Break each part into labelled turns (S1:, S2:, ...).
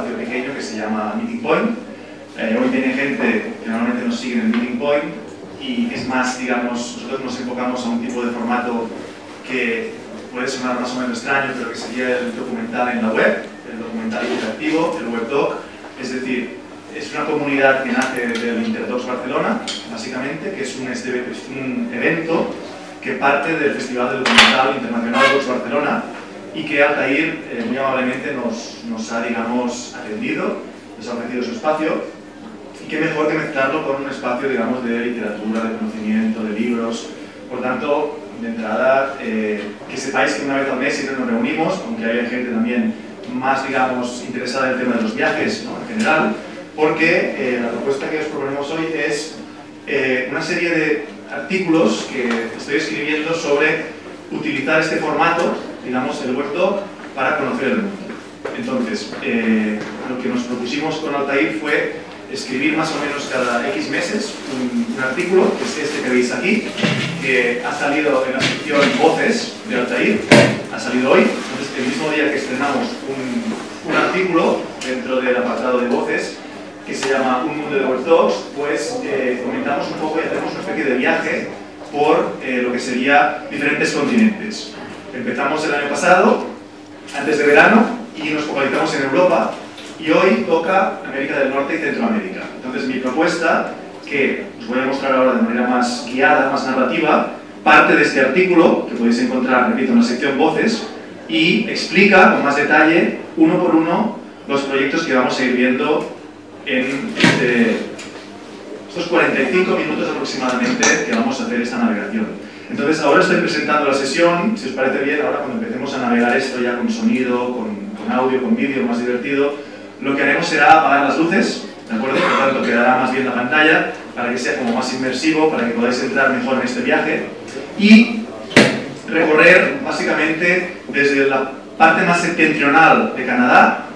S1: espacio pequeño que se llama Meeting Point. Hoy viene gente que normalmente nos sigue en el Meeting Point y es más, digamos, nosotros nos enfocamos a un tipo de formato que puede sonar más o menos extraño, pero que sería el documental en la web, el documental interactivo, el webdoc. Es decir, es una comunidad que nace del Interdocs Barcelona, básicamente, que es un evento que parte del Festival de Documental Internacional Docs Barcelona y que Altair muy amablemente nos ha, digamos, atendido, nos ha ofrecido su espacio. Y qué mejor que mezclarlo con un espacio, digamos, de literatura, de conocimiento, de libros. Por tanto, de entrada, que sepáis que una vez al mes siempre nos reunimos, aunque haya gente también más, digamos, interesada en el tema de los viajes, ¿no?, en general, porque la propuesta que os proponemos hoy es una serie de artículos que estoy escribiendo sobre utilizar este formato, digamos, el webdoc, para conocer el mundo. Entonces, lo que nos propusimos con Altair fue escribir más o menos cada X meses un artículo, que es este que veis aquí, que ha salido en la sección Voces de Altair, ha salido hoy. Entonces, el mismo día que estrenamos un artículo dentro del apartado de Voces, que se llama Un mundo de webdocs, pues comentamos un poco y hacemos una especie de viaje por lo que sería diferentes continentes. Empezamos el año pasado, antes de verano, y nos focalizamos en Europa, y hoy toca América del Norte y Centroamérica. Entonces mi propuesta, que os voy a mostrar ahora de manera más guiada, más narrativa, parte de este artículo, que podéis encontrar, repito, en la sección Voces, y explica con más detalle, uno por uno, los proyectos que vamos a ir viendo en estos 45 minutos aproximadamente que vamos a hacer esta navegación. Entonces ahora estoy presentando la sesión, si os parece bien, ahora cuando empecemos a navegar esto ya con sonido, con audio, con vídeo, más divertido, lo que haremos será apagar las luces, ¿de acuerdo? Por lo tanto quedará más bien la pantalla para que sea como más inmersivo, para que podáis entrar mejor en este viaje y recorrer básicamente desde la parte más septentrional de Canadá,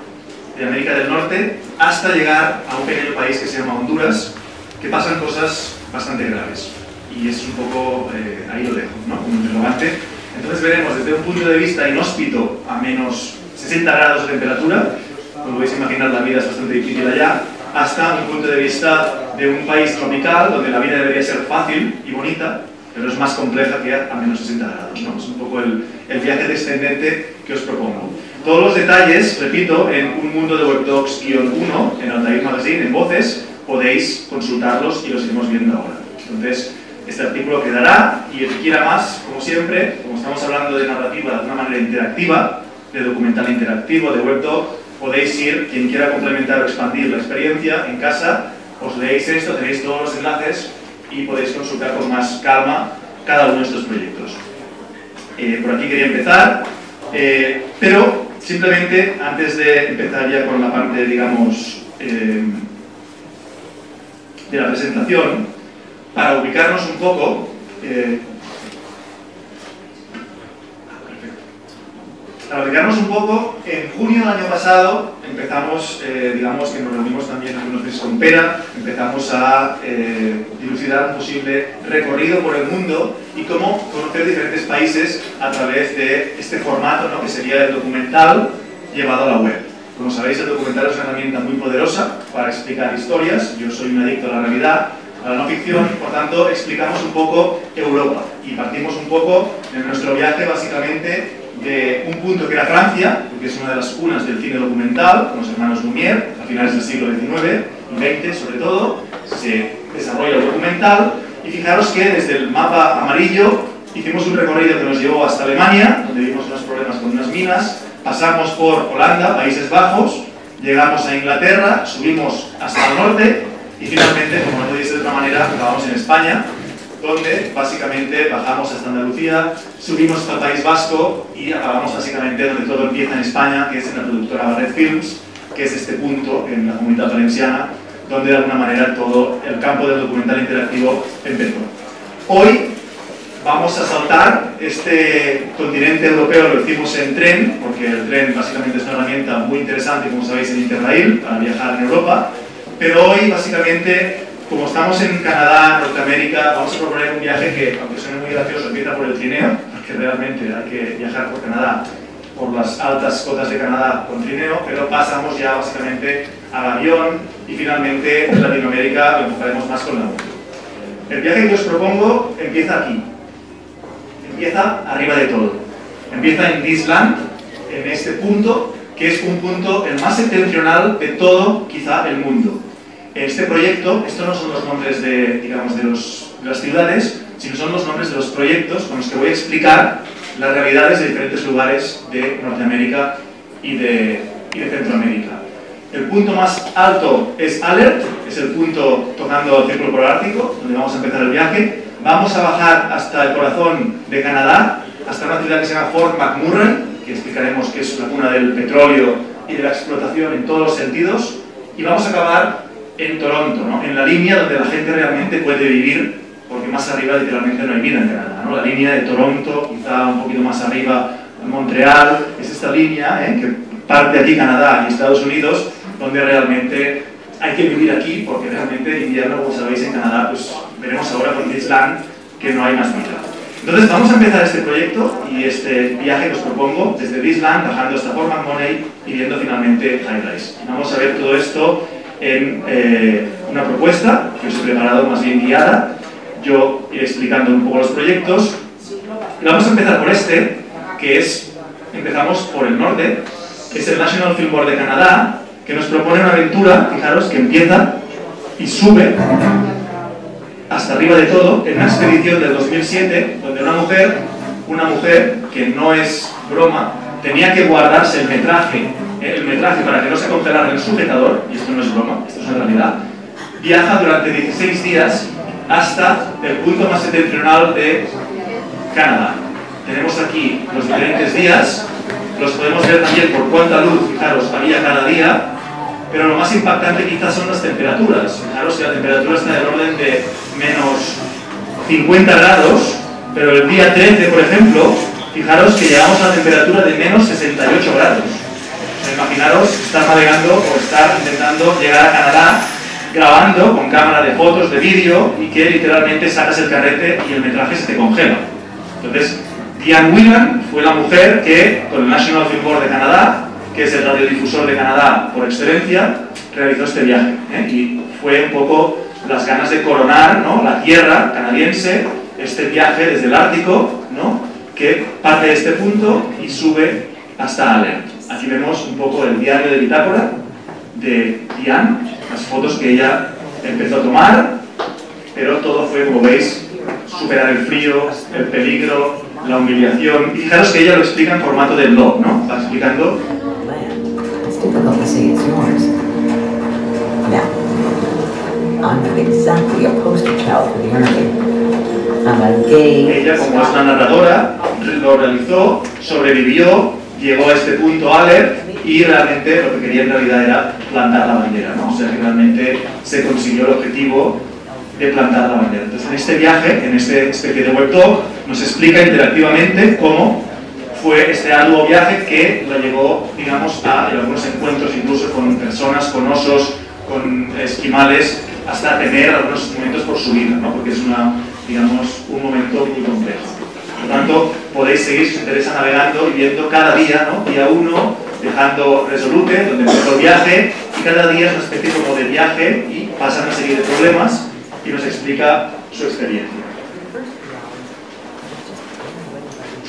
S1: de América del Norte, hasta llegar a un pequeño país que se llama Honduras, que pasan cosas bastante graves. Y es un poco, ahí lo dejo, ¿no?, como interrogante. Entonces veremos desde un punto de vista inhóspito a menos 60 grados de temperatura, como podéis imaginar la vida es bastante difícil allá, hasta un punto de vista de un país tropical, donde la vida debería ser fácil y bonita, pero es más compleja que a menos 60 grados, ¿no? Es un poco el viaje descendente que os propongo. Todos los detalles, repito, en Un mundo de webdocs-1, en Altair Magazine, en Voces, podéis consultarlos y los iremos viendo ahora. Entonces, este artículo quedará y el que quiera más, como siempre, como estamos hablando de narrativa de una manera interactiva, de documental interactivo, de webdoc, podéis ir, quien quiera complementar o expandir la experiencia en casa, os leéis esto, tenéis todos los enlaces y podéis consultar con más calma cada uno de estos proyectos. Por aquí quería empezar, pero simplemente antes de empezar ya con la parte, digamos, de la presentación, para ubicarnos un poco, en junio del año pasado empezamos, digamos que nos reunimos también algunos meses con Pera, empezamos a dilucidar un posible recorrido por el mundo y cómo conocer diferentes países a través de este formato, ¿no?, que sería el documental llevado a la web. Como sabéis, el documental es una herramienta muy poderosa para explicar historias. Yo soy un adicto a la realidad, a la no ficción, por tanto explicamos un poco Europa y partimos un poco de nuestro viaje básicamente de un punto que era Francia, porque es una de las cunas del cine documental, con los hermanos Lumière, a finales del siglo XIX y XX sobre todo, se desarrolla el documental y fijaros que desde el mapa amarillo hicimos un recorrido que nos llevó hasta Alemania, donde vimos unos problemas con unas minas, pasamos por Holanda, Países Bajos, llegamos a Inglaterra, subimos hasta el norte y finalmente, como no podía ser de otra manera, acabamos en España, donde básicamente bajamos hasta Andalucía, subimos hasta el País Vasco y acabamos básicamente donde todo empieza en España, que es en la productora Barret Films, que es este punto en la Comunitat Valenciana, donde de alguna manera todo el campo del documental interactivo empezó. Hoy vamos a saltar este continente europeo, lo hicimos en tren, porque el tren básicamente es una herramienta muy interesante, como sabéis, en Interrail, para viajar en Europa, pero hoy básicamente, como estamos en Canadá, Norteamérica, vamos a proponer un viaje que, aunque suene muy gracioso, empieza por el trineo, porque realmente hay que viajar por Canadá, por las altas cotas de Canadá con trineo, pero pasamos ya básicamente al avión y finalmente en Latinoamérica lo enfocaremos más con la moto. El viaje que os propongo empieza aquí, empieza arriba de todo, empieza en This Land, en este punto, que es un punto el más septentrional de todo, quizá, el mundo. En este proyecto, estos no son los nombres de, digamos, de las ciudades, sino son los nombres de los proyectos con los que voy a explicar las realidades de diferentes lugares de Norteamérica y de Centroamérica. El punto más alto es Alert, es el punto tocando el Círculo Polar Ártico, donde vamos a empezar el viaje. Vamos a bajar hasta el corazón de Canadá, hasta una ciudad que se llama Fort McMurray, que explicaremos que es la cuna del petróleo y de la explotación en todos los sentidos, y vamos a acabar en Toronto, ¿no? En la línea donde la gente realmente puede vivir, porque más arriba literalmente no hay vida en Canadá, ¿no? La línea de Toronto, quizá un poquito más arriba Montreal, es esta línea que parte aquí Canadá y Estados Unidos, donde realmente hay que vivir aquí, porque realmente en invierno, como sabéis, en Canadá, pues veremos ahora con This Land que no hay más vida. Entonces vamos a empezar este proyecto y este viaje que os propongo desde This Land, bajando hasta Fort McMurray y viendo finalmente High Rise. Y vamos a ver todo esto en una propuesta que os he preparado más bien guiada. Yo iré explicando un poco los proyectos. Y vamos a empezar por este, que es, empezamos por el norte, que es el National Film Board de Canadá, que nos propone una aventura, fijaros, que empieza y sube hasta arriba de todo, en una expedición del 2007, donde una mujer, que no es broma, tenía que guardarse el metraje para que no se congelara el sujetador, y esto no es broma, esto es una realidad, viaja durante 16 días hasta el punto más septentrional de Canadá. Tenemos aquí los diferentes días, los podemos ver también por cuánta luz, fijaros, había cada día, pero lo más impactante quizás son las temperaturas. Fijaros que la temperatura está del orden de menos 50 grados, pero el día 13, por ejemplo, fijaros que llegamos a la temperatura de menos 68 grados. Imaginaros estar navegando o estar intentando llegar a Canadá grabando con cámara de fotos, de vídeo, y que literalmente sacas el carrete y el metraje se te congela. Entonces, Diane Whelan fue la mujer que, con el National Film Board de Canadá, que es el radiodifusor de Canadá por excelencia, realizó este viaje. Y fue un poco las ganas de coronar, ¿no?, la tierra canadiense, este viaje desde el Ártico, ¿no?, que parte de este punto y sube hasta Alert. Aquí vemos un poco el diario de bitácora de Diane, las fotos que ella empezó a tomar, pero todo fue, como veis, superar el frío, el peligro, la humillación. Y fijaros que ella lo explica en formato de blog, ¿no? Va explicando. Ella, como es una narradora, lo realizó, sobrevivió, llegó a este punto Alert y realmente lo que quería en realidad era plantar la bandera, ¿no? O sea que realmente se consiguió el objetivo de plantar la bandera. Entonces, en este viaje, en esta especie de web talk, nos explica interactivamente cómo fue este arduo viaje que lo llevó, digamos, a algunos encuentros incluso con personas, con osos, con esquimales, hasta tener algunos momentos por su vida, ¿no? Porque es digamos, un momento muy complejo. Por lo tanto, podéis seguir, si os interesa, navegando y viendo cada día, ¿no?, día 1, dejando Resolute, donde empezó el viaje, y cada día es una especie como de viaje y pasan una serie de problemas y nos explica su experiencia.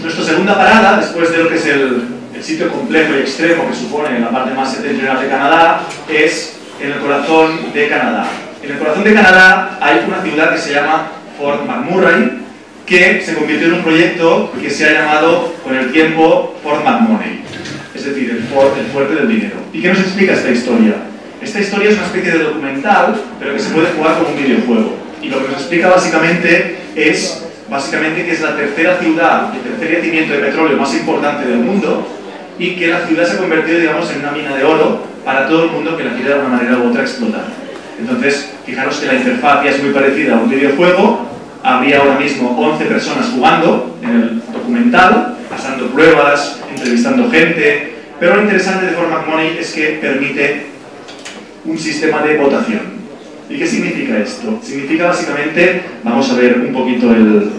S1: Nuestra segunda parada, después de lo que es el sitio complejo y extremo que supone la parte más septentrional de Canadá, es en el corazón de Canadá. En el corazón de Canadá hay una ciudad que se llama Fort McMurray, que se convirtió en un proyecto que se ha llamado con el tiempo Fort McMoney, es decir, el fuerte del dinero. ¿Y qué nos explica esta historia? Esta historia es una especie de documental, pero que se puede jugar como un videojuego. Y lo que nos explica básicamente es que es la tercera ciudad, el tercer yacimiento de petróleo más importante del mundo, y que la ciudad se ha convertido, digamos, en una mina de oro para todo el mundo que la quiere de una manera u otra explotar. Entonces, fijaros que la interfaz ya es muy parecida a un videojuego. Habría ahora mismo 11 personas jugando en el documental, pasando pruebas, entrevistando gente, pero lo interesante de Fort McMurray es que permite un sistema de votación. ¿Y qué significa esto? Significa básicamente, vamos a ver un poquito el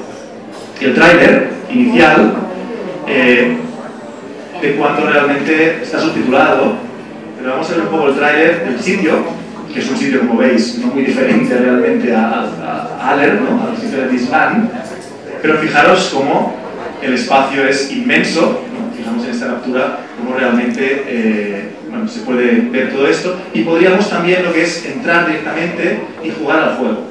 S1: tráiler inicial. de cuándo realmente está subtitulado, pero vamos a ver un poco el tráiler del sitio, que es un sitio, como veis, no muy diferente realmente a Aller, ¿no? Al sitio de This Land, pero fijaros cómo el espacio es inmenso, ¿no? Fijamos en esta captura cómo realmente bueno, se puede ver todo esto, y podríamos también lo que es entrar directamente y jugar al juego.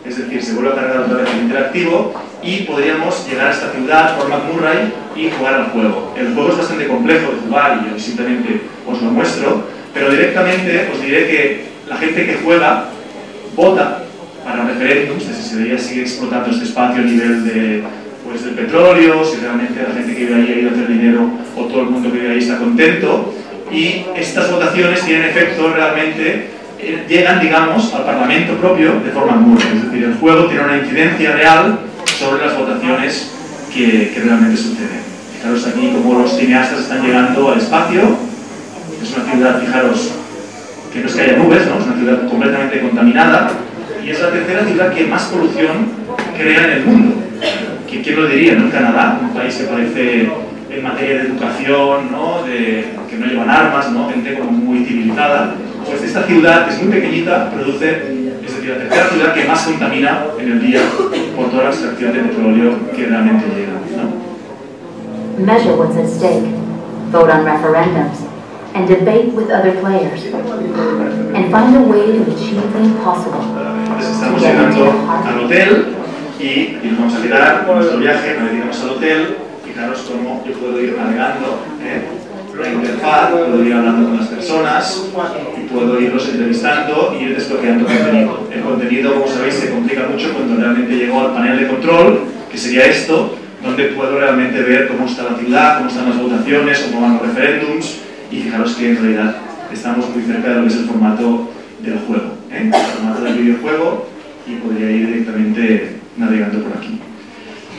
S1: Es decir, se vuelve a cargar otra vez el interactivo y podríamos llegar a esta ciudad, por McMurray, y jugar al juego. El juego es bastante complejo de jugar y yo simplemente os lo muestro, pero directamente os diré que la gente que juega vota para referéndums de si se debería seguir explotando este espacio a nivel de, pues, del petróleo, si realmente la gente que vive ahí ha ido a hacer dinero o todo el mundo que vive ahí está contento, y estas votaciones tienen efecto realmente, llegan, digamos, al Parlamento propio de forma McMurray. Es decir, el juego tiene una incidencia real sobre las votaciones que realmente suceden. Fijaros aquí cómo los cineastas están llegando al espacio. Es una ciudad, fijaros, que no es que haya nubes, ¿no? Es una ciudad completamente contaminada, y es la tercera ciudad que más polución crea en el mundo. ¿Quién lo diría, no? En Canadá, un país que parece en materia de educación, ¿no? Que no llevan armas, ¿no? Gente como muy civilizada. Pues esta ciudad, que es muy pequeñita, produce, es decir, la tercera ciudad que más contamina en el día por toda la extracción de petróleo que realmente llega, ¿no?
S2: Measure what's at stake, vote on referendums, and debate with other players, and find a way to achieve the impossible.
S1: Entonces estamos llegando al hotel y nos vamos a quedar con nuestro viaje, nos llegamos al hotel. Fijaros cómo yo puedo ir navegando la interfaz, puedo ir hablando con las personas y puedo irlos entrevistando y ir desbloqueando contenido. El contenido, como sabéis, se complica mucho cuando realmente llego al panel de control, que sería esto, donde puedo realmente ver cómo está la ciudad, cómo están las votaciones, cómo van los referéndums, y fijaros que en realidad estamos muy cerca de lo que es el formato del juego, el formato del videojuego, y podría ir directamente navegando por aquí.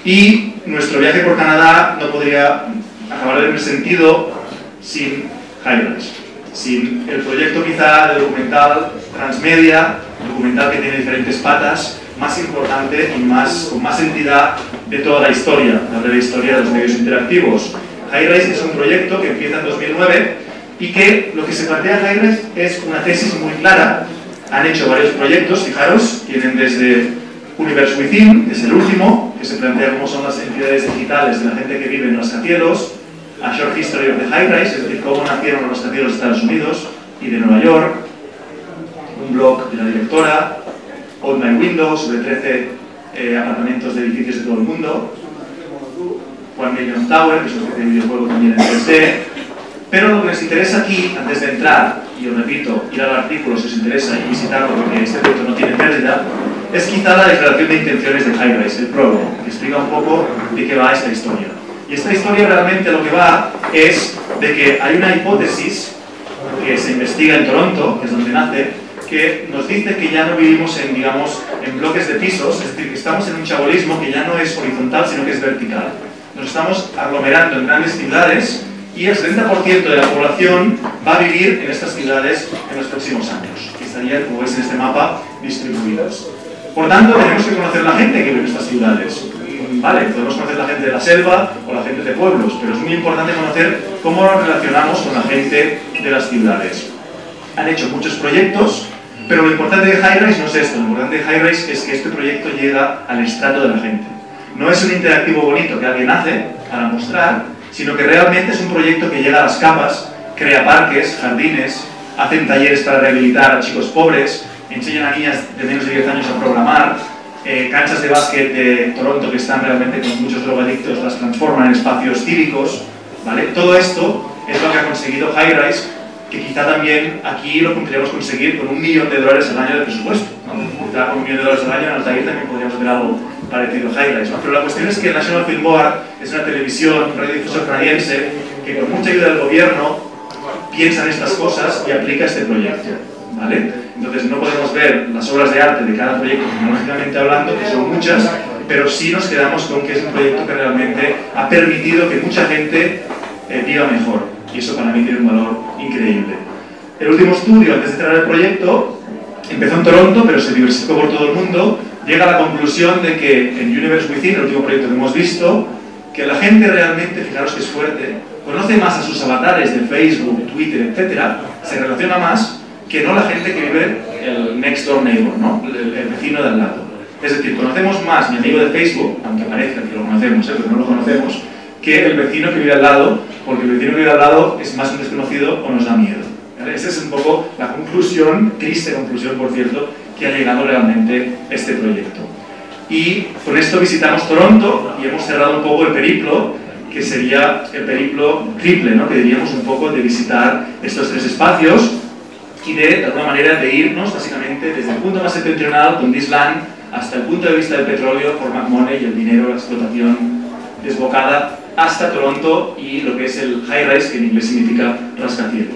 S1: Y nuestro viaje por Canadá no podría acabar de tener sentido sin High-Rise, sin el proyecto quizá de documental transmedia, documental que tiene diferentes patas, más importante y con más entidad de toda la historia, la breve historia de los medios interactivos. High-Rise es un proyecto que empieza en 2009 y que lo que se plantea en High-Rise es una tesis muy clara. Han hecho varios proyectos, fijaros, tienen desde Universe Within, que es el último, que se plantea cómo son las entidades digitales de la gente que vive en los rascacielos, A Short History of the High-Rise, es decir, cómo nacieron los rascacielos de Estados Unidos y de Nueva York, un blog de la directora, Old My Windows, sobre 13 apartamentos de edificios de todo el mundo, One Million Tower, que es una especie de videojuego también en 3D. Pero lo que nos interesa aquí, antes de entrar, y os repito, ir al artículo si os interesa y visitarlo porque este proyecto no tiene pérdida, es quizá la declaración de intenciones de High-Rise, el prólogo, que explica un poco de qué va esta historia. Y esta historia realmente lo que va es de que hay una hipótesis que se investiga en Toronto, que es donde nace, que nos dice que ya no vivimos en, digamos, en bloques de pisos, es decir, que estamos en un chabolismo que ya no es horizontal, sino que es vertical. Nos estamos aglomerando en grandes ciudades y el 70% de la población va a vivir en estas ciudades en los próximos años, que estarían, como veis en este mapa, distribuidos. Por tanto, tenemos que conocer la gente que vive en estas ciudades. Vale, podemos conocer la gente de la selva o la gente de pueblos, pero es muy importante conocer cómo nos relacionamos con la gente de las ciudades. Han hecho muchos proyectos, pero lo importante de High-Rise no es esto. Lo importante de High-Rise es que este proyecto llega al estrato de la gente. No es un interactivo bonito que alguien hace para mostrar, sino que realmente es un proyecto que llega a las capas, crea parques, jardines, hacen talleres para rehabilitar a chicos pobres, enseñan a niñas de menos de 10 años a programar, canchas de básquet de Toronto que están realmente con muchos drogadictos las transforman en espacios cívicos, ¿vale? Todo esto es lo que ha conseguido High-Rise, que quizá también aquí lo podríamos conseguir con $1 millón al año de presupuesto, ¿no? Quizá con $1 millón al año en Altair también podríamos ver algo parecido a High-Rise, ¿no? Pero la cuestión es que el National Film Board es una televisión, un radiodifusor canadiense que con mucha ayuda del gobierno piensa en estas cosas y aplica este proyecto, ¿vale? Entonces no podemos ver las obras de arte de cada proyecto tecnológicamente hablando, que son muchas, pero sí nos quedamos con que es un proyecto que realmente ha permitido que mucha gente viva mejor, y eso para mí tiene un valor increíble. El último estudio, antes de cerrar el proyecto, empezó en Toronto, pero se diversificó por todo el mundo, llega a la conclusión de que en Universe Within, el último proyecto que hemos visto, que la gente realmente, fijaros que es fuerte, conoce más a sus avatares de Facebook, Twitter, etcétera, se relaciona más que no la gente que vive el next door neighbor, ¿no? El vecino de al lado. Es decir, conocemos más mi amigo de Facebook, aunque parezca que lo conocemos, pero no lo conocemos, que el vecino que vive al lado, porque el vecino que vive al lado es más un desconocido o nos da miedo. ¿Vale? Esa es un poco la conclusión, triste conclusión, por cierto, que ha llegado realmente este proyecto. Y con esto visitamos Toronto y hemos cerrado un poco el periplo, que sería el periplo triple, ¿no? Que diríamos un poco de visitar estos tres espacios y de alguna manera, de irnos básicamente desde el punto más septentrional, con this land, hasta el punto de vista del petróleo, por McMoney y el dinero, la explotación desbocada, hasta Toronto y lo que es el high rise, que en inglés significa rascacielos.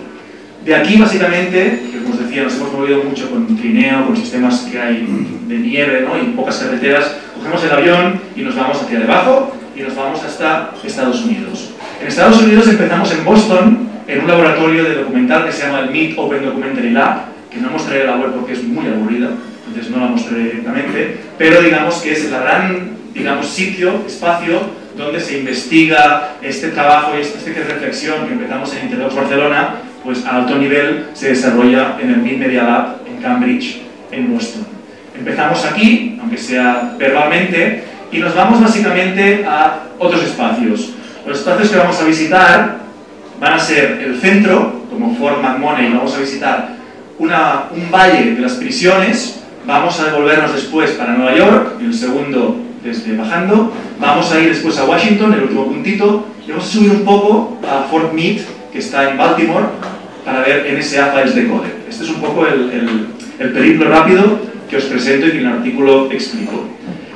S1: De aquí, básicamente, que como os decía, nos hemos movido mucho con trineo, con sistemas que hay de nieve, ¿no? Y pocas carreteras. Cogemos el avión y nos vamos hacia debajo y nos vamos hasta Estados Unidos. En Estados Unidos empezamos en Boston, en un laboratorio de documental que se llama el Meet Open Documentary Lab, que no mostraré la web porque es muy aburrida, entonces no la mostraré directamente, pero digamos que es el gran, digamos, sitio, espacio, donde se investiga este trabajo y esta especie de reflexión que empezamos en Interdocs Barcelona, pues a alto nivel se desarrolla en el Meet Media Lab en Cambridge, en Boston. Empezamos aquí, aunque sea verbalmente, y nos vamos básicamente a otros espacios. Los espacios que vamos a visitar van a ser el centro, como Fort McMoney, vamos a visitar un valle de las prisiones, vamos a devolvernos después para Nueva York, y el segundo desde bajando, vamos a ir después a Washington, el último puntito, y vamos a subir un poco a Fort Meade, que está en Baltimore, para ver NSA Files Decoded. Este es un poco el periplo rápido que os presento y que en el artículo explico.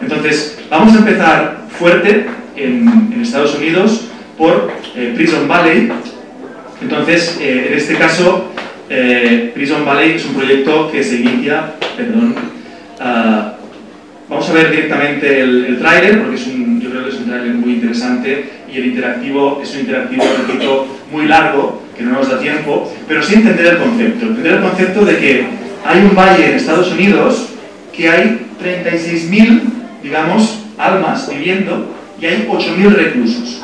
S1: Entonces, vamos a empezar fuerte en Estados Unidos por Prison Valley. Entonces, en este caso, Prison Valley es un proyecto que se inicia, vamos a ver directamente el tráiler, porque yo creo que es un tráiler muy interesante y el interactivo es un interactivo, repito, muy largo, que no nos da tiempo, pero sí entender el concepto. Entender el concepto de que hay un valle en Estados Unidos que hay 36.000, digamos, almas viviendo y hay 8.000 reclusos.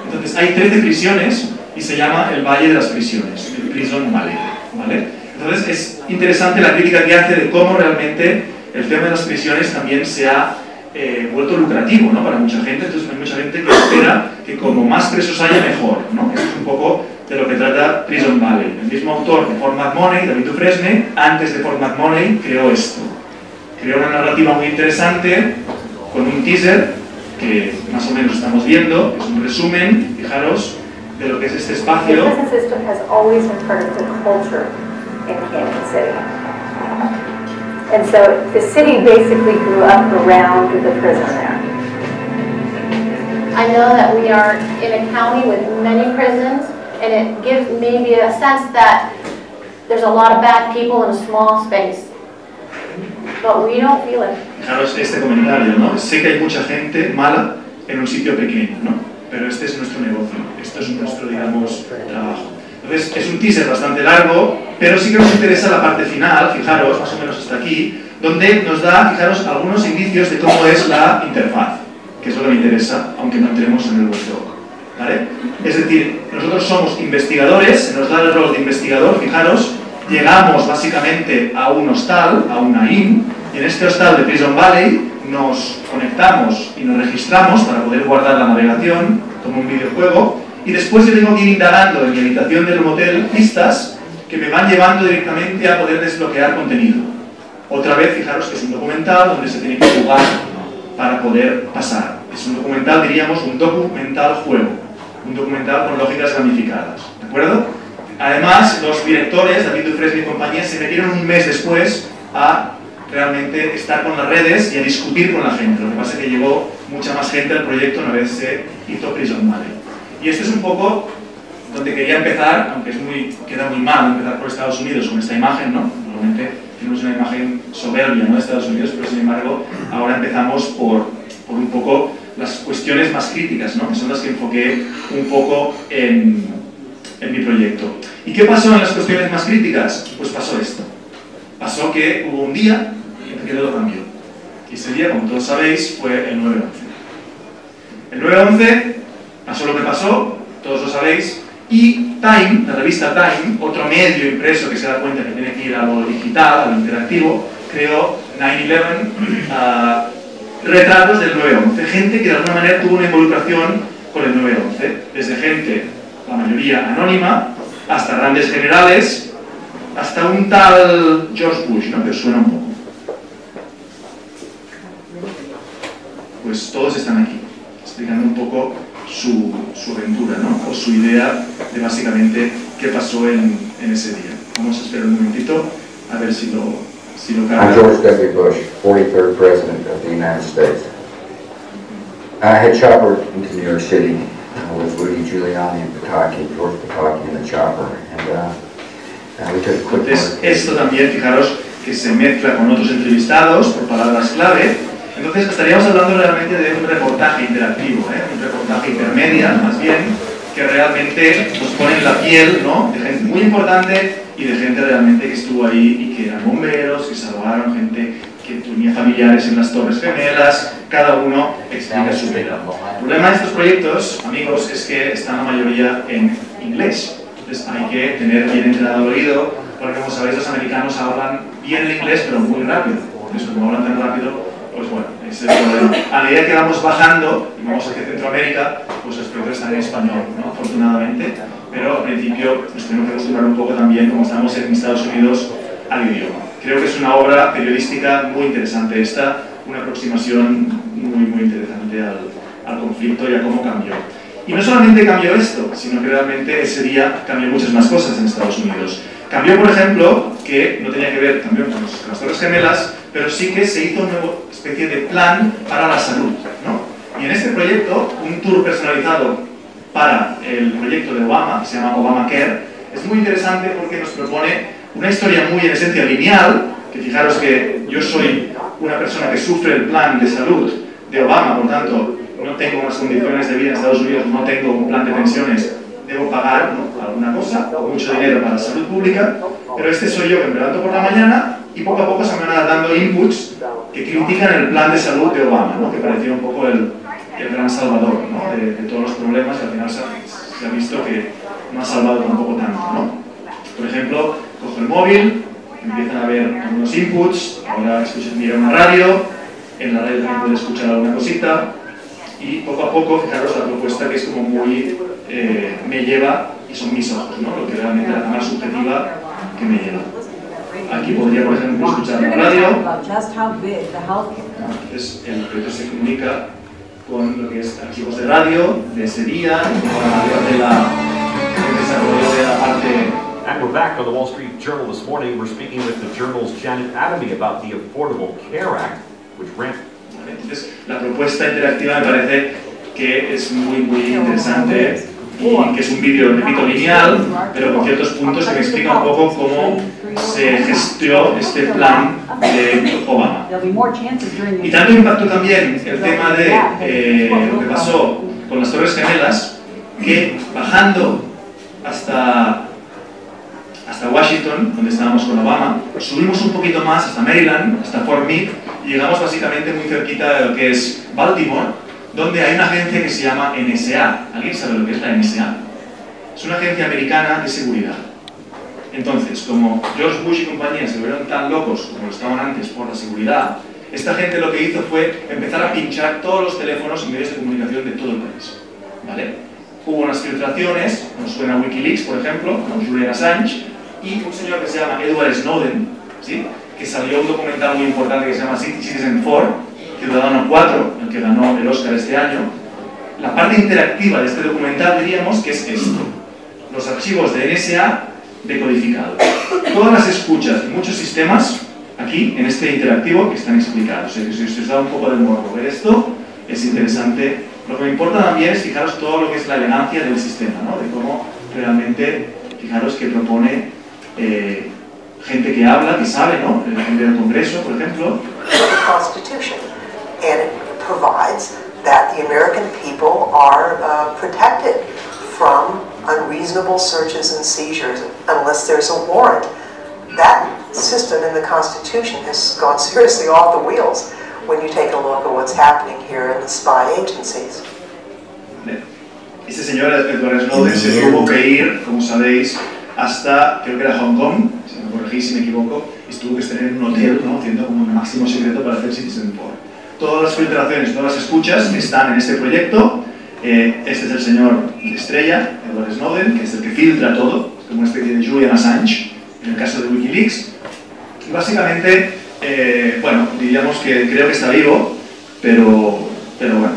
S1: Entonces hay 13 prisiones y se llama el Valle de las Prisiones, el Prison Valley, ¿vale? Entonces es interesante la crítica que hace de cómo realmente el tema de las prisiones también se ha vuelto lucrativo, ¿no? Para mucha gente. Entonces hay mucha gente que espera que como más presos haya, mejor, ¿no? Esto es un poco de lo que trata Prison Valley. El mismo autor de Fort McMoney, David Dufresne, antes de Fort McMoney, creó esto. Creó una narrativa muy interesante con un teaser que más o menos estamos viendo, es un resumen, fijaros, de lo que es este espacio.
S3: The prison system has always been part of the culture in Kansas City. And so the city basically grew up around the prison there.
S4: I know that we are in a county with many prisons, and it gives maybe a sense that there's a lot of bad people in a small space. But we don't feel it.
S1: Fijaros este comentario, ¿no? Sé que hay mucha gente mala en un sitio pequeño, ¿no? Pero este es nuestro negocio, esto es nuestro, digamos, trabajo. Entonces, es un teaser bastante largo, pero sí que nos interesa la parte final, fijaros, más o menos hasta aquí, donde nos da, fijaros, algunos indicios de cómo es la interfaz, que es lo que me interesa, aunque no entremos en el watchdog, ¿vale? Es decir, nosotros somos investigadores, se nos da el rol de investigador, fijaros, llegamos básicamente a un hostal, a una inn, y en este hostal de Prison Valley nos conectamos y nos registramos para poder guardar la navegación como un videojuego, y después yo tengo que ir indagando en mi habitación del motel pistas que me van llevando directamente a poder desbloquear contenido. Otra vez, fijaros que es un documental donde se tiene que jugar para poder pasar. Es un documental, diríamos, un documental juego, un documental con lógicas ramificadas, ¿de acuerdo? Además, los directores, David Dufresne y compañía, se metieron un mes después a realmente estar con las redes y a discutir con la gente. Lo que pasa es que llegó mucha más gente al proyecto una vez se hizo Prison Valley. Y este es un poco donde quería empezar, aunque queda muy mal empezar por Estados Unidos con esta imagen, ¿no? Normalmente tenemos una imagen soberbia, ¿no?, de Estados Unidos, pero sin embargo ahora empezamos por un poco las cuestiones más críticas, ¿no?, que son las que enfoqué un poco en mi proyecto. ¿Y qué pasó en las cuestiones más críticas? Pues pasó esto. Pasó que hubo un día en que todo cambió. Y ese día, como todos sabéis, fue el 9/11. El 9/11 pasó lo que pasó, todos lo sabéis. Y Time, la revista Time, otro medio impreso que se da cuenta que tiene que ir a lo digital, a lo interactivo, creó 9/11, retratos del 9/11, gente que de alguna manera tuvo una involucración con el 9/11, desde gente, la mayoría anónima, hasta grandes generales, hasta un tal George Bush, ¿no? Que os suena un poco. Pues todos están aquí, explicando un poco su aventura, ¿no? O su idea de básicamente qué pasó en ese día. Vamos a esperar un momentito a ver si lo
S5: I'm George W. Bush, 43rd President of the United States. I had choppered into New York City with Rudy Giuliani and George Pataki in the chopper, and we took a quick
S1: Entonces, esto también, fijaros, que se mezcla con otros entrevistados por palabras clave. Entonces, estaríamos hablando realmente de un reportaje interactivo, un reportaje intermedia, más bien, que realmente nos pone en la piel, ¿no?, de gente muy importante y de gente realmente que estuvo ahí y que eran bomberos, que salvaron, gente que tenía familiares en las Torres Gemelas, cada uno explica su vida. El problema de estos proyectos, amigos, es que están la mayoría en inglés. Entonces hay que tener bien entrenado el oído, porque como sabéis los americanos hablan bien el inglés, pero muy rápido. Entonces como hablan tan rápido, pues bueno, ese es el problema. A medida que vamos bajando y vamos hacia Centroamérica, pues los proyectos están en español, ¿no?, afortunadamente, pero al principio nos tenemos que acostumbrar un poco también, como estamos en Estados Unidos, al idioma. Creo que es una obra periodística muy interesante esta, una aproximación muy interesante al conflicto y a cómo cambió. Y no solamente cambió esto, sino que realmente ese día cambió muchas más cosas en Estados Unidos. Cambió, por ejemplo, que no tenía que ver también con las Torres Gemelas, pero sí que se hizo una nueva especie de plan para la salud, ¿no? Y en este proyecto, un tour personalizado para el proyecto de Obama, que se llama Obamacare, es muy interesante porque nos propone una historia muy en esencia lineal, que fijaros que yo soy una persona que sufre el plan de salud de Obama, por tanto, no tengo unas condiciones de vida en Estados Unidos, no tengo un plan de pensiones, debo pagar, ¿no?, alguna cosa, o mucho dinero para la salud pública, pero este soy yo que me levanto por la mañana y poco a poco se me van dando inputs que critican el plan de salud de Obama, ¿no?, que parecía un poco el gran salvador, ¿no?, de todos los problemas, y al final se ha visto que no ha salvado tampoco tanto, ¿no? Por ejemplo, cojo el móvil, empiezan a ver algunos inputs, ahora mira una radio, en la radio también puede escuchar alguna cosita, y poco a poco, fijaros la propuesta que es como muy, me lleva, y son mis ojos, ¿no?, lo que realmente la cámara subjetiva que me lleva. Aquí podría, por ejemplo, escuchar la radio. Entonces, el proyecto se comunica con lo que es archivos de radio de ese día, con la desarrollo de la parte.
S6: And we're back on the Wall Street Journal this morning. We're speaking with the Journal's Janet Adamy about the Affordable Care Act, which ran.
S1: Entonces, la propuesta interactiva me parece que es muy interesante y que es un vídeo, repito, lineal, pero con ciertos puntos que me explica un poco cómo se gestió este plan de Obama. Y tanto impactó también el tema de lo que pasó con las Torres Gemelas, que bajando hasta Washington, donde estábamos con Obama, subimos un poquito más hasta Maryland, hasta Fort Meade, y llegamos básicamente muy cerquita de lo que es Baltimore, donde hay una agencia que se llama NSA. ¿Alguien sabe lo que es la NSA? Es una agencia americana de seguridad. Entonces, como George Bush y compañía se volvieron tan locos como lo estaban antes por la seguridad, esta gente lo que hizo fue empezar a pinchar todos los teléfonos y medios de comunicación de todo el país, ¿vale? Hubo unas filtraciones, nos suena Wikileaks, por ejemplo, con Julian Assange, y un señor que se llama Edward Snowden, ¿sí?, que salió un documental muy importante que se llama Citizen 4, Ciudadano 4, el que ganó el Oscar este año. La parte interactiva de este documental diríamos que es esto: los archivos de NSA decodificados. Todas las escuchas de muchos sistemas, aquí, en este interactivo, que están explicados. O sea, que si os da un poco de morbo ver esto, es interesante. Lo que me importa también es fijaros todo lo que es la elegancia del sistema, ¿no?, de cómo realmente, fijaros que propone gente que habla, que sabe, ¿no?, la gente del Congreso, por ejemplo.
S7: And it provides that the American people are protected from unreasonable searches and seizures unless there's a warrant. That system in the Constitution has gone seriously off the wheels when you take a look at what's happening here in the spy agencies.
S1: Este señor, Edward Snowden, se tuvo que ir, como sabéis, hasta, creo que era Hong Kong, si me corregís si me equivoco, y tuvo que estar en un hotel, ¿no?, haciendo como un máximo secreto para hacer Citizenfour. Todas las filtraciones, todas las escuchas están en este proyecto. Este es el señor estrella, Edward Snowden, que es el que filtra todo, como una especie de Julian Assange, en el caso de Wikileaks. Y básicamente, bueno, diríamos que creo que está vivo, pero bueno,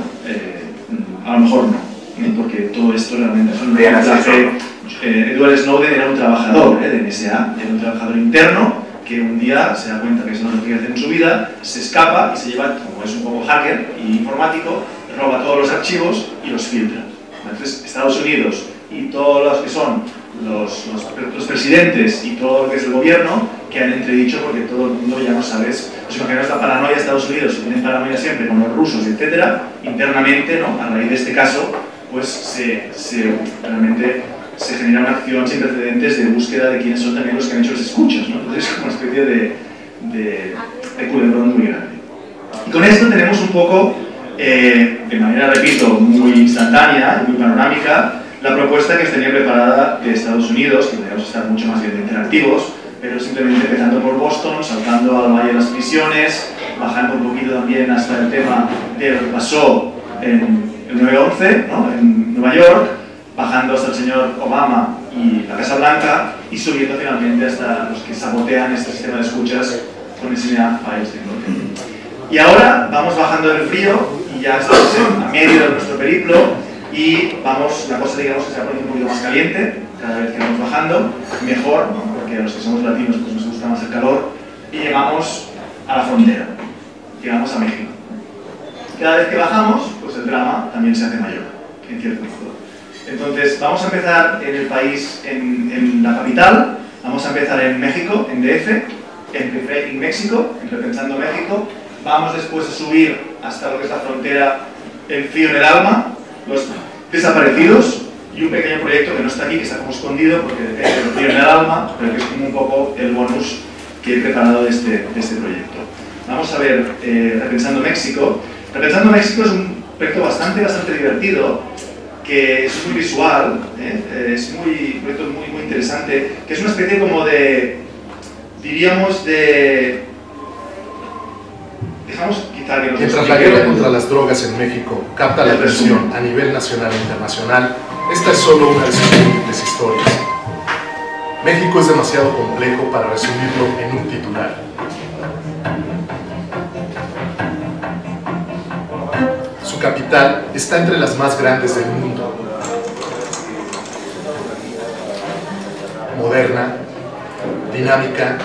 S1: a lo mejor no, porque todo esto realmente es un Edward Snowden era un trabajador de NSA, era un trabajador interno que un día se da cuenta que eso no es lo que quiere hacer en su vida, se escapa y se lleva, como es un poco hacker y informático, roba todos los archivos y los filtra. Entonces, Estados Unidos y todos los que son los presidentes y todo lo que es el gobierno que han entredicho, porque todo el mundo ya no sabes, os imagináis la paranoia de Estados Unidos, tienen paranoia siempre con los rusos, etcétera, internamente, ¿no?, a raíz de este caso, pues realmente se genera una acción sin precedentes de búsqueda de quiénes son también los que han hecho las escuchas, ¿no? Entonces es como una especie de culebrón muy grande. Y con esto tenemos un poco, de manera, repito, muy instantánea y muy panorámica, la propuesta que os tenía preparada de Estados Unidos, que podríamos estar mucho más bien interactivos, pero simplemente empezando por Boston, saltando al Valle de las Prisiones, bajando un poquito también hasta el tema de lo que pasó en el 9/11, ¿no?, en Nueva York, bajando hasta el señor Obama y la Casa Blanca, y subiendo finalmente hasta los que sabotean este sistema de escuchas con SNA Files. Y ahora vamos bajando del frío y ya estamos a medio de nuestro periplo y vamos, la cosa digamos que se va poniendo un poquito más caliente cada vez que vamos bajando, mejor, ¿no?, porque a los que somos latinos pues nos gusta más el calor, y llegamos a la frontera, llegamos a México. Cada vez que bajamos, pues el drama también se hace mayor, en cierto modo. Entonces, vamos a empezar en el país, en la capital, vamos a empezar en México, en DF, en México, en Repensando México. Vamos después a subir hasta lo que es la frontera, el frío en el alma, los desaparecidos, y un pequeño proyecto que no está aquí, que está como escondido, porque depende del frío en el alma, pero que es como un poco el bonus que he preparado de este proyecto. Vamos a ver, Repensando México. Repensando México es un proyecto bastante divertido, que es muy visual, es un proyecto muy interesante, que es una especie como de, diríamos, dejamos quizá que nos
S8: Mientras la guerra contra las drogas en México capta la atención a nivel nacional e internacional, esta es solo una de sus múltiples historias. México es demasiado complejo para resumirlo en un titular. Su capital está entre las más grandes del mundo. Moderna, dinámica,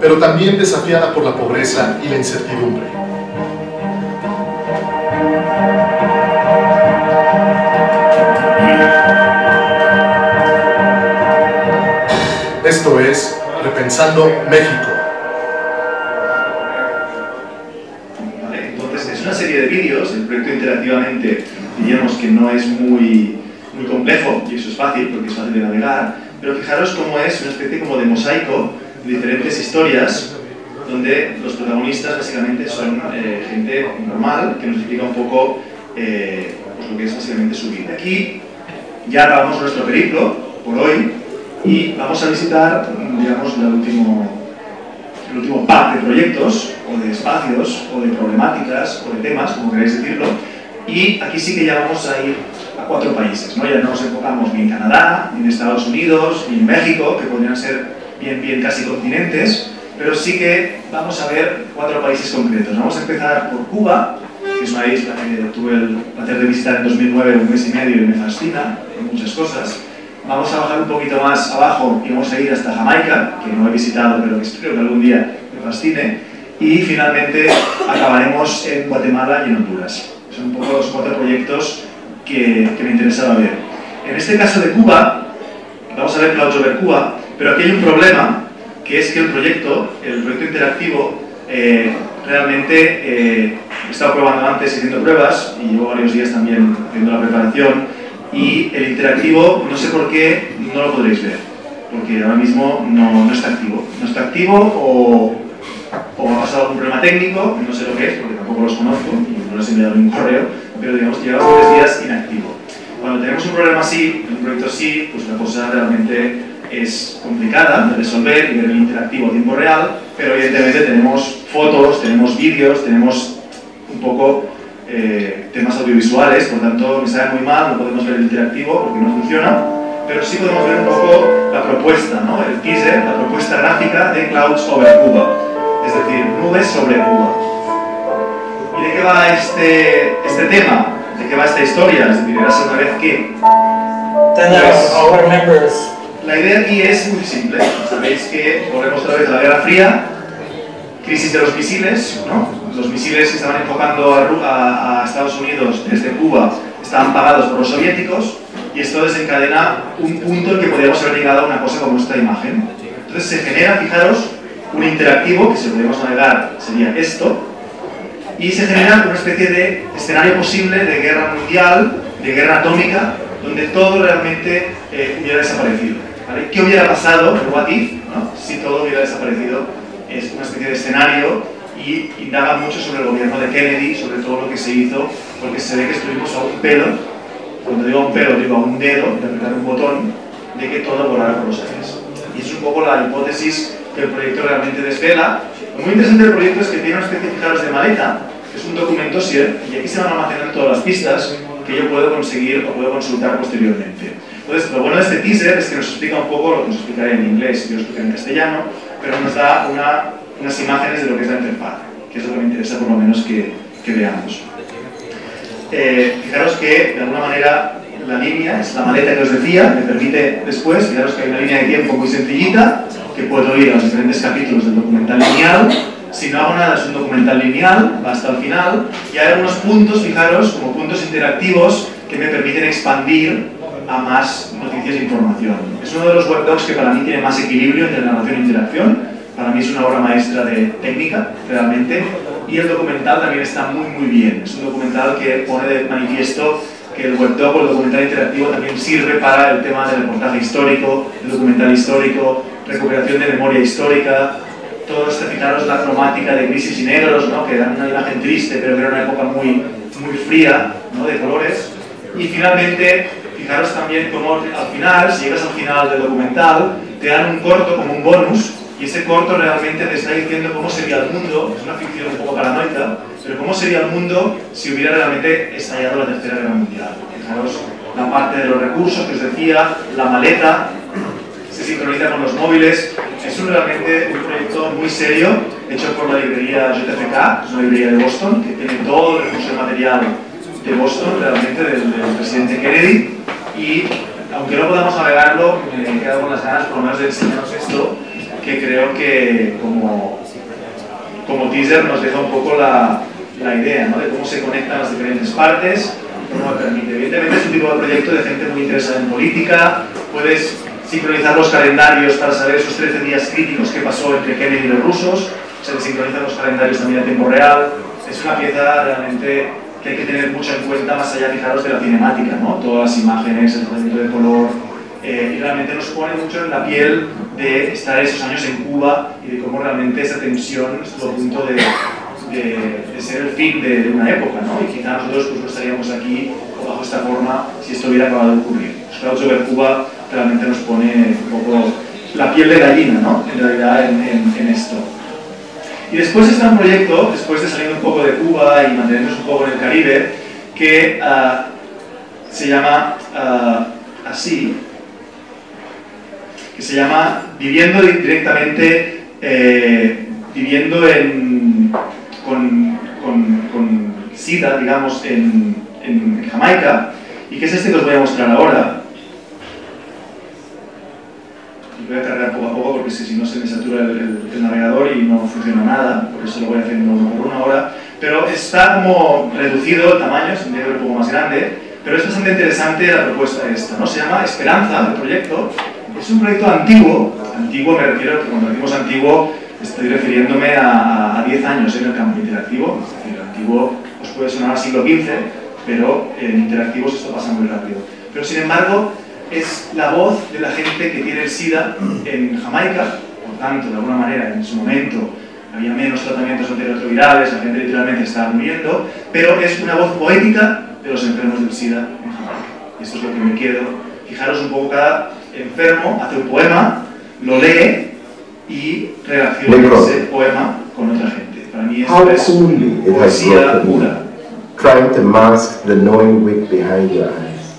S8: pero también desafiada por la pobreza y la incertidumbre. Esto es Repensando México.
S1: Entonces, es una serie de vídeos, el proyecto interactivamente diríamos que no es muy complejo, y eso es fácil porque es fácil de navegar, pero fijaros cómo es una especie como de mosaico de diferentes historias donde los protagonistas básicamente son gente normal que nos explica un poco pues lo que es básicamente su vida. Aquí ya acabamos nuestro periplo por hoy y vamos a visitar, digamos, el último pack de proyectos o de espacios o de problemáticas o de temas, como queráis decirlo, y aquí sí que ya vamos a ir a 4 países, ¿no? Ya no nos enfocamos ni en Canadá, ni en Estados Unidos, ni en México, que podrían ser bien casi continentes, pero sí que vamos a ver 4 países concretos. Vamos a empezar por Cuba, que es una isla que tuve el placer de visitar en 2009, un mes y medio, y me fascina en muchas cosas. Vamos a bajar un poquito más abajo y vamos a ir hasta Jamaica, que no he visitado, pero que espero que algún día me fascine. Y finalmente acabaremos en Guatemala y en Honduras. Son un poco los 4 proyectos que me interesaba ver. En este caso de Cuba, vamos a ver Cloud Over Cuba, pero aquí hay un problema, que es que el proyecto interactivo, realmente he estado probando antes y haciendo pruebas, y llevo varios días también haciendo la preparación, y el interactivo, no sé por qué, no lo podréis ver, porque ahora mismo no está activo. No está activo o ha pasado algún problema técnico, no sé lo que es, porque tampoco los conozco, y no les he enviado ningún correo, pero digamos que lleva 3 días inactivo. Cuando tenemos un problema así, en un proyecto así, pues la cosa realmente es complicada de resolver y ver el interactivo a tiempo real, pero evidentemente tenemos fotos, tenemos vídeos, tenemos un poco temas audiovisuales, por tanto me sabe muy mal, no podemos ver el interactivo porque no funciona, pero sí podemos ver un poco la propuesta, ¿no? El teaser, la propuesta gráfica de Clouds over Cuba, es decir, nubes sobre Cuba. ¿Y de qué va este tema? ¿De qué va esta historia? Es decir, ¿eras otra vez qué? La idea aquí es muy simple. Sabéis que volvemos otra vez a la Guerra Fría, crisis de los misiles, ¿no? Los misiles que estaban enfocando a Estados Unidos desde Cuba estaban pagados por los soviéticos y esto desencadena un punto en que podríamos haber llegado a una cosa como esta imagen. Entonces se genera, fijaros, un interactivo, que si podemos navegar sería esto, y se genera una especie de escenario posible de guerra mundial, de guerra atómica, donde todo realmente hubiera desaparecido. ¿Vale? ¿Qué hubiera pasado en What If, ¿no? Si todo hubiera desaparecido? Es una especie de escenario y indaga mucho sobre el gobierno de Kennedy, sobre todo lo que se hizo, porque se ve que estuvimos a un pelo, cuando digo a un pelo, digo a un dedo, de apretar un botón, de que todo volara por los aires. Y es un poco la hipótesis que el proyecto realmente desvela. Lo muy interesante del proyecto es que tiene una especie, fijaros, de maleta, que es un documento SIER, y aquí se van a almacenar todas las pistas que yo puedo conseguir o puedo consultar posteriormente. Entonces, lo bueno de este teaser es que nos explica un poco lo que nos explicaré en inglés, yo lo explicaré en castellano, pero nos da unas imágenes de lo que es la interfaz, que es lo que me interesa por lo menos que veamos. Fijaros que, de alguna manera, la línea es la maleta que os decía, me permite después, fijaros que hay una línea de tiempo muy sencillita, que puedo ir a los diferentes capítulos del documental lineal. Si no hago nada es un documental lineal, va hasta el final, y hay algunos puntos, fijaros, como puntos interactivos que me permiten expandir a más noticias e información. Es uno de los webdocs que para mí tiene más equilibrio entre narración e interacción. Para mí es una obra maestra de técnica, realmente, y el documental también está muy bien. Es un documental que pone de manifiesto que el webdoc o el documental interactivo también sirve para el tema del reportaje histórico, el documental histórico, recuperación de memoria histórica, todo esto, fijaros la cromática de grises y negros, ¿no? Que dan una imagen triste, pero que era una época muy fría, ¿no? De colores. Y finalmente, fijaros también cómo al final, si llegas al final del documental, te dan un corto como un bonus, y ese corto realmente te está diciendo cómo sería el mundo, es una ficción un poco paranoica, pero cómo sería el mundo si hubiera realmente estallado la Tercera Guerra Mundial. Fijaros la parte de los recursos que os decía, la maleta, se sincroniza con los móviles. Es realmente un proyecto muy serio, hecho por la librería JFK, una librería de Boston, que tiene todo el recurso material de Boston, realmente, del presidente Kennedy, y aunque no podamos navegarlo, me he quedado con las ganas por lo menos de enseñaros esto, que creo que como teaser nos deja un poco la idea, ¿no? De cómo se conectan las diferentes partes, cómo me permite. Evidentemente es un tipo de proyecto de gente muy interesada en política, puedes sincronizar los calendarios para saber esos 13 días críticos que pasó entre Kennedy y los rusos, se sincronizan los calendarios también a tiempo real. Es una pieza realmente que hay que tener mucho en cuenta, más allá, fijaros, de la cinemática, ¿no? Todas las imágenes, el tratamiento de color, y realmente nos pone mucho en la piel de estar esos años en Cuba y de cómo realmente esa tensión estuvo a punto de ser el fin de una época, ¿no? Y quizá nosotros pues, no estaríamos aquí o bajo esta forma si esto hubiera acabado de ocurrir. Los Clouds over Cuba realmente nos pone un poco la piel de gallina, ¿no? En realidad en esto. Y después está un proyecto, después de salir un poco de Cuba y mantenernos un poco en el Caribe, que se llama así, que se llama Viviendo directamente, viviendo con SIDA, digamos, en Jamaica, y que es este que os voy a mostrar ahora. Voy a cargar poco a poco porque si no se me satura el navegador y no funciona nada, por eso lo voy haciendo uno por una hora. Pero está como reducido el tamaño, se tendría que ver un poco más grande, pero es bastante interesante la propuesta esta, ¿no? Se llama Esperanza, el proyecto. Es un proyecto antiguo me refiero, que cuando decimos antiguo estoy refiriéndome a 10 años en el campo interactivo. Es decir, antiguo os puede sonar al siglo XV, pero en interactivos esto pasa muy rápido. Pero sin embargo, es la voz de la gente que tiene el SIDA en Jamaica, por tanto, de alguna manera, en su momento había menos tratamientos antirretrovirales, la gente literalmente estaba muriendo, pero es una voz poética de los enfermos del SIDA en Jamaica. y esto es lo que me quedo. Fijaros un poco, cada enfermo hace un poema, lo lee y reacciona ese poema con otra gente. Para mí esto es poesía pura.
S9: Trying to mask the knowing wit behind your eyes.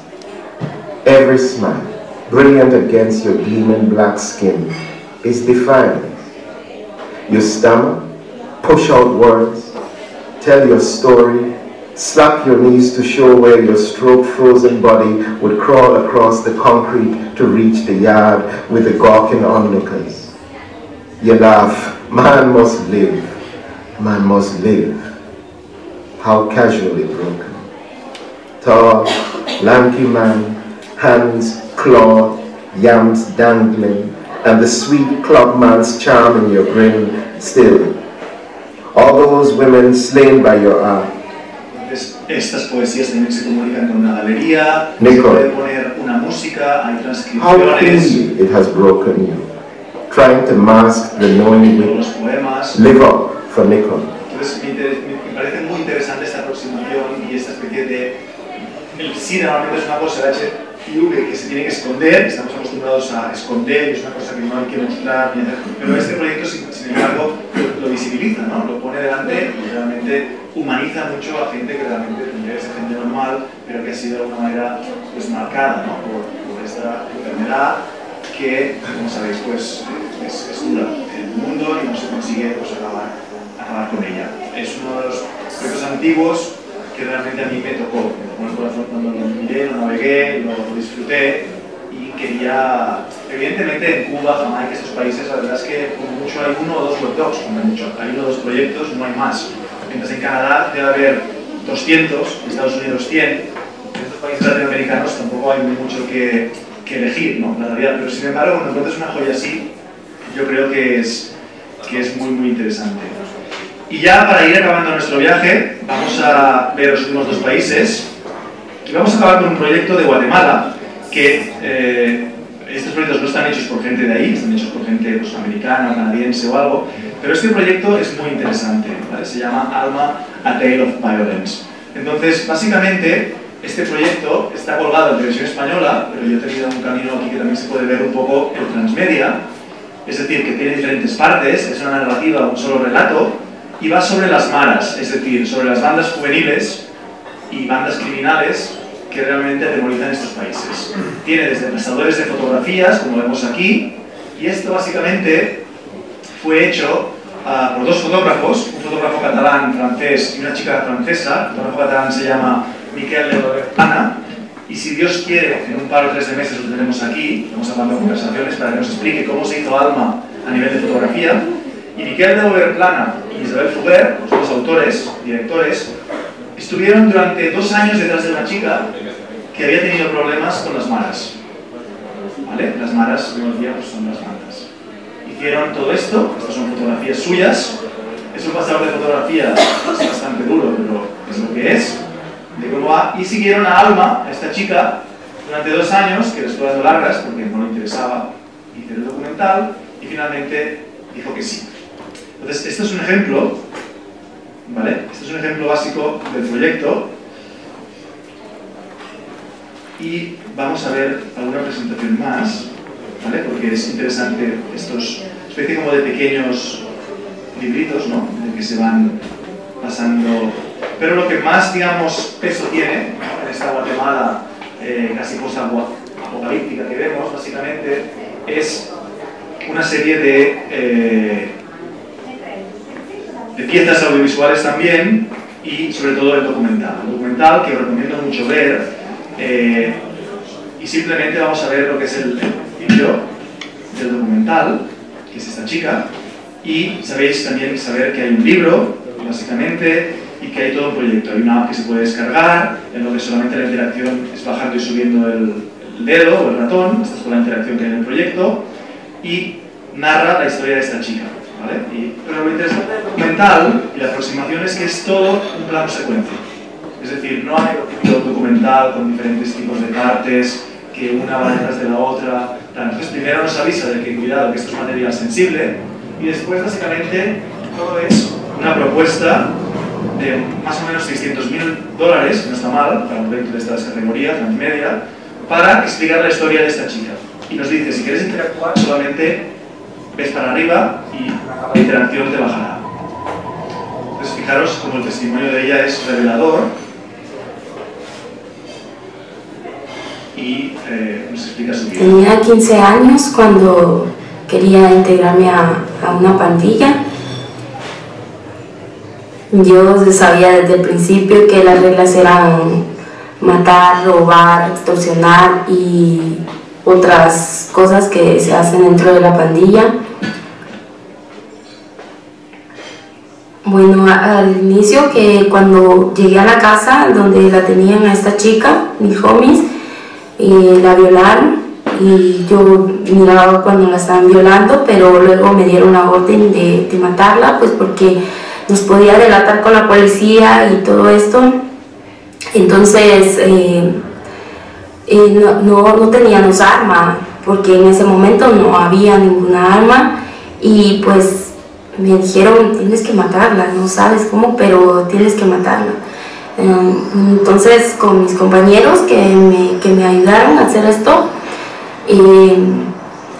S9: Every smile, brilliant against your gleaming black skin, is defiance. You stammer, push out words, tell your story, slap your knees to show where your stroke-frozen body would crawl across the concrete to reach the yard with the gawking onlookers. You laugh, man must live, man must live. How casually broken. Tall, lanky man, hands clawed, yams dangling, and the sweet clubman's charm in your grin still. All those women slain by your art.
S1: Estas poesías también se comunican con una galería, se
S9: Nicole,
S1: puede poner una música, hay
S9: how
S1: transcripciones,
S9: cleanly it has broken you. Trying to mask the knowing
S1: los
S9: wit.
S1: poemas.
S9: Live up for Nicole.
S1: Entonces me parece muy interesante esta aproximación y esta especie de... El sí normalmente es una cosa, el HIV, que se tiene que esconder, estamos acostumbrados a esconder, es una cosa que no hay que mostrar, pero este proyecto sin embargo lo visibiliza, ¿no? Lo pone delante y realmente humaniza mucho a gente que realmente tendría que ser gente normal, pero que ha sido de alguna manera pues, marcada, ¿no? por esta enfermedad que, como sabéis, pues, es dura en el mundo y no se consigue pues, acabar con ella. Es uno de los proyectos antiguos que realmente a mí me tocó. Me tocó el corazón cuando lo miré, lo navegué, lo disfruté y quería... Evidentemente en Cuba, Jamaica, estos países, la verdad es que como mucho hay uno o dos web docs, como mucho. Hay uno o dos proyectos, no hay más. Mientras en Canadá debe haber 200, en Estados Unidos 100. En estos países latinoamericanos tampoco hay mucho que elegir, ¿no? La realidad. Pero sin embargo, cuando encuentras una joya así, yo creo que es muy interesante. Y ya para ir acabando nuestro viaje, vamos a ver los últimos dos países y vamos a acabar con un proyecto de Guatemala que estos proyectos no están hechos por gente de ahí, están hechos por gente pues, americana, canadiense o algo, pero este proyecto es muy interesante, ¿vale? Se llama Alma, A Tale of Violence. Entonces, básicamente, este proyecto está colgado en televisión española, pero yo he tenido un camino aquí que también se puede ver un poco en transmedia, es decir, que tiene diferentes partes, es una narrativa, un solo relato, y va sobre las maras, es decir, sobre las bandas juveniles y bandas criminales que realmente atemorizan estos países. Tiene desde cazadores de fotografías, como vemos aquí, y esto básicamente fue hecho por dos fotógrafos, un fotógrafo catalán, francés y una chica francesa. El fotógrafo catalán se llama Miquel de Plana, y si Dios quiere, en un par o 3 de meses lo tenemos aquí, vamos hablando de conversaciones para que nos explique cómo se hizo Alma a nivel de fotografía. Y Miquel de Plana y Isabel Fuguer, los dos autores, directores, estuvieron durante 2 años detrás de una chica que había tenido problemas con las maras. ¿Vale? Las maras, hoy en día, pues son las maras. Hicieron todo esto, estas son fotografías suyas. Es un pasador de fotografía, es bastante duro, pero es lo que es, de cómo va. Y siguieron a Alma, a esta chica, durante 2 años, que les fue dando largas porque no le interesaba hacer el documental, y finalmente dijo que sí. Entonces, esto es un ejemplo, ¿vale? Este es un ejemplo básico del proyecto. Y vamos a ver alguna presentación más, ¿vale? Porque es interesante estos, especie como de pequeños libritos, ¿no? De que se van pasando. Pero lo que más, digamos, peso tiene en esta Guatemala casi post-apocalíptica que vemos, básicamente, es una serie de piezas audiovisuales también y sobre todo el documental. El documental que os recomiendo mucho ver y simplemente vamos a ver lo que es el vídeo del documental, que es esta chica, y sabéis también saber que hay un libro, básicamente, y que hay todo un proyecto. Hay una app que se puede descargar, en donde solamente la interacción es bajando y subiendo el dedo o el ratón, esta es toda la interacción que hay en el proyecto, y narra la historia de esta chica. ¿Vale? Pero lo interesante del documental y la aproximación es que es todo un plano secuencia. Es decir, no hay un documental con diferentes tipos de partes, que una va detrás de la otra. Entonces, primero nos avisa de que cuidado, que esto es material sensible, y después, básicamente, todo es una propuesta de más o menos $600.000, que no está mal, para un proyecto de estas categorías, multimedia, para explicar la historia de esta chica. Y nos dice, si quieres interactuar, solamente ves para arriba y la interacción te bajará. Entonces, fijaros como el testimonio de ella es revelador y nos explica su vida.
S10: Tenía 15 años cuando quería integrarme a una pandilla. Yo sabía desde el principio que las reglas eran matar, robar, extorsionar y otras cosas que se hacen dentro de la pandilla. Bueno, al inicio, que cuando llegué a la casa donde la tenían a esta chica, mis homies, la violaron y yo miraba cuando la estaban violando, pero luego me dieron la orden de matarla, pues porque nos podía delatar con la policía y todo esto. Entonces no teníamos arma, porque en ese momento no había ninguna arma, y pues me dijeron, tienes que matarla, no sabes cómo, pero tienes que matarla. Entonces, con mis compañeros que me ayudaron a hacer esto,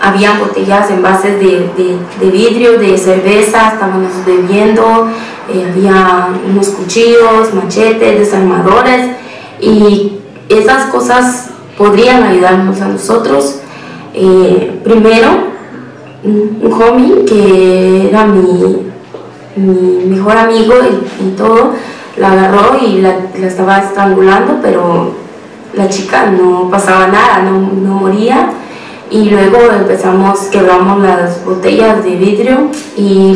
S10: había botellas, envases de vidrio, de cerveza, estábamos bebiendo, había unos cuchillos, machetes, desarmadores, y esas cosas podrían ayudarnos a nosotros. Primero, un homie que era mi mejor amigo y todo, la agarró y la estaba estrangulando, pero la chica no pasaba nada, no moría. Y luego quebramos las botellas de vidrio y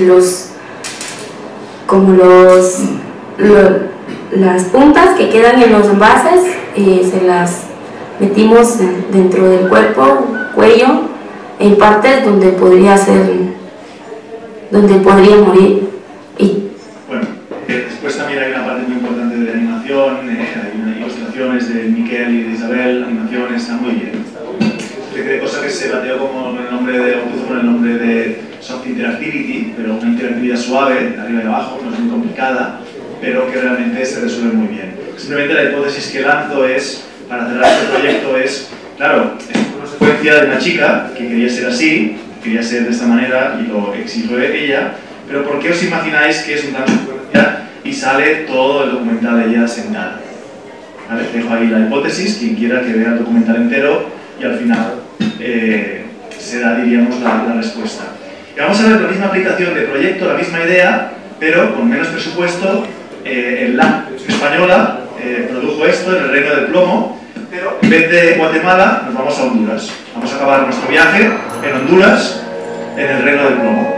S10: las puntas que quedan en los envases, se las metimos dentro del cuello, en partes donde podría morir.
S1: Bueno, después también hay una parte muy importante de animación, hay ilustraciones de Miquel y de Isabel, animaciones, está muy bien. Cosa que se bateó como el nombre de Soft Interactivity, pero una interactividad suave, de arriba y abajo, no es muy complicada, pero que realmente se resuelve muy bien. Simplemente la hipótesis que lanzo es, para cerrar este proyecto, es, claro, es una secuencia de una chica que quería ser así, quería ser de esta manera y lo exigió ella, pero ¿por qué os imagináis que es un tanto secuencia y sale todo el documental de ella sentada? ¿Vale? Dejo ahí la hipótesis, quien quiera que vea el documental entero, y al final será, diríamos, la respuesta. Y vamos a ver la misma aplicación de proyecto, la misma idea, pero con menos presupuesto. El LAN española produjo esto en el Reino del Plomo, pero en vez de Guatemala nos vamos a Honduras. Vamos a acabar nuestro viaje en Honduras, en el Reino del Plomo.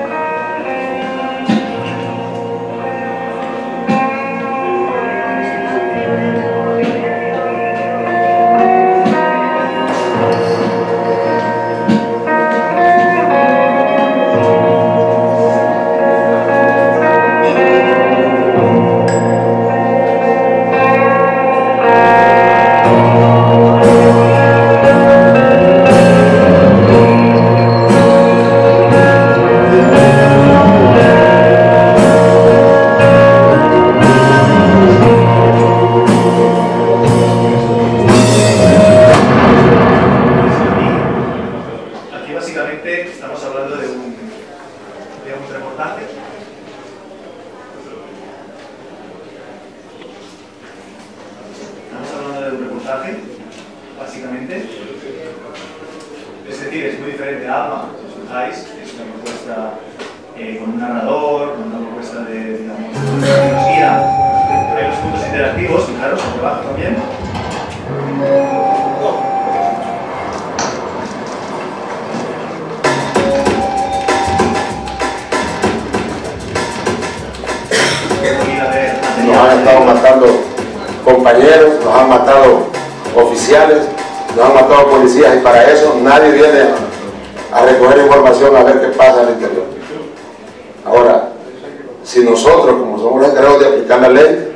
S11: Y para eso nadie viene a recoger información a ver qué pasa al interior. Ahora, si nosotros, como somos los encargados de aplicar la ley,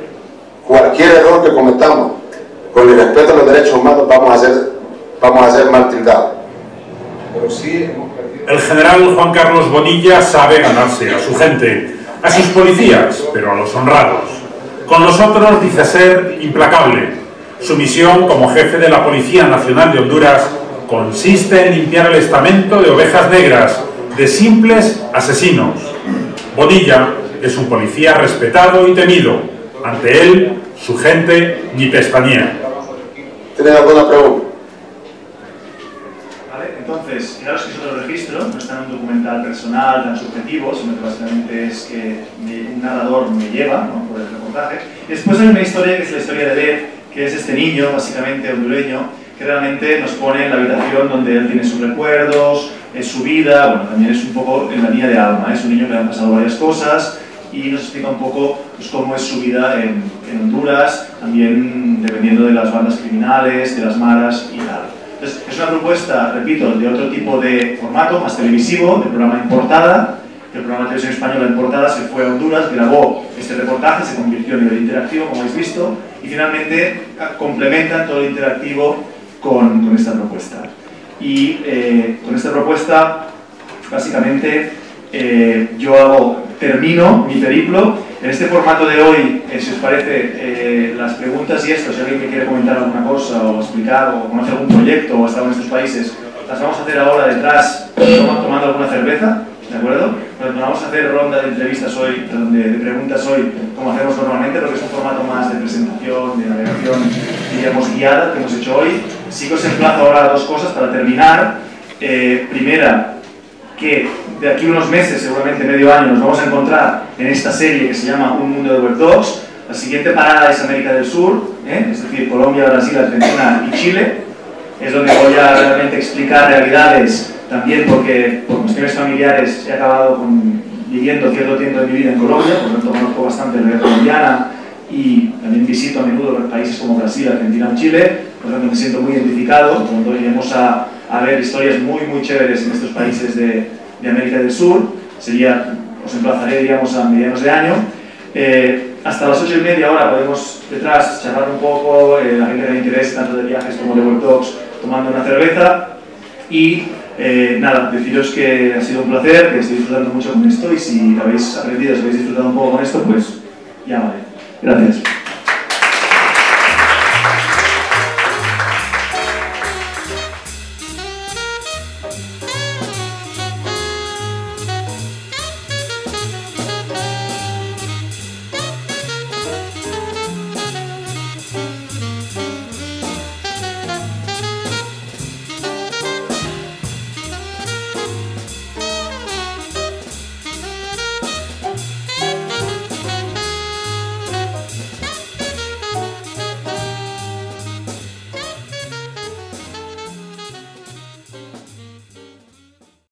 S11: cualquier error que cometamos, con el respeto a los derechos humanos, vamos a ser mal tildados. Pero sí hemos perdido.
S12: El general Juan Carlos Bonilla sabe ganarse a su gente, a sus policías, pero a los honrados. Con nosotros dice ser implacable. Su misión como jefe de la Policía Nacional de Honduras consiste en limpiar el estamento de ovejas negras, de simples asesinos. Bonilla es un policía respetado y temido. Ante él, su gente ni pestañea.
S11: ¿Tienen alguna pregunta?
S1: Vale, entonces, fijaros que es otro registro, no está en un documental personal tan subjetivo, sino que básicamente es que un narrador me lleva, ¿no?, por el reportaje. Y después hay una historia que es la historia de Lev, que es este niño, básicamente hondureño, que realmente nos pone en la habitación donde él tiene sus recuerdos, su vida, bueno, también es un poco en la línea de Alma, es un niño que le han pasado varias cosas y nos explica un poco pues, cómo es su vida en Honduras, también dependiendo de las bandas criminales, de las maras y tal. Entonces, es una propuesta, repito, de otro tipo de formato, más televisivo, de programa en portada. El programa de televisión española en portada se fue a Honduras, grabó este reportaje, se convirtió en nivel interactivo, como habéis visto, y finalmente complementan todo el interactivo con esta propuesta. Y con esta propuesta, básicamente, yo termino mi periplo. En este formato de hoy, si os parece, las preguntas y esto, si alguien me quiere comentar alguna cosa o explicar o conoce algún proyecto o ha estado en estos países, las vamos a hacer ahora detrás, tomando alguna cerveza, ¿de acuerdo? Pues vamos a hacer ronda de entrevistas hoy, perdón, de preguntas hoy, como hacemos normalmente, porque es un formato más de presentación, de navegación, diríamos, guiada, que hemos hecho hoy. Sí que os emplazo ahora a dos cosas para terminar. Primera, que de aquí a unos meses, seguramente medio año, nos vamos a encontrar en esta serie que se llama Un Mundo de Web Dogs. La siguiente parada es América del Sur, es decir, Colombia, Brasil, Argentina y Chile. Es donde voy a realmente explicar realidades, también porque por cuestiones familiares he acabado viviendo cierto tiempo de mi vida en Colombia, por lo tanto conozco bastante la realidad colombiana y también visito a menudo países como Brasil, Argentina o Chile, por lo tanto me siento muy identificado. Por lo tanto iremos a ver historias muy chéveres en estos países de América del Sur. Os emplazaré, digamos, a mediados de año. Hasta las 8:30 ahora podemos detrás charlar un poco, la gente que le interese tanto de viajes como de Web Dogs, tomando una cerveza. Y nada, deciros que ha sido un placer, que estoy disfrutando mucho con esto y si habéis aprendido, si habéis disfrutado un poco con esto, pues ya vale. Gracias.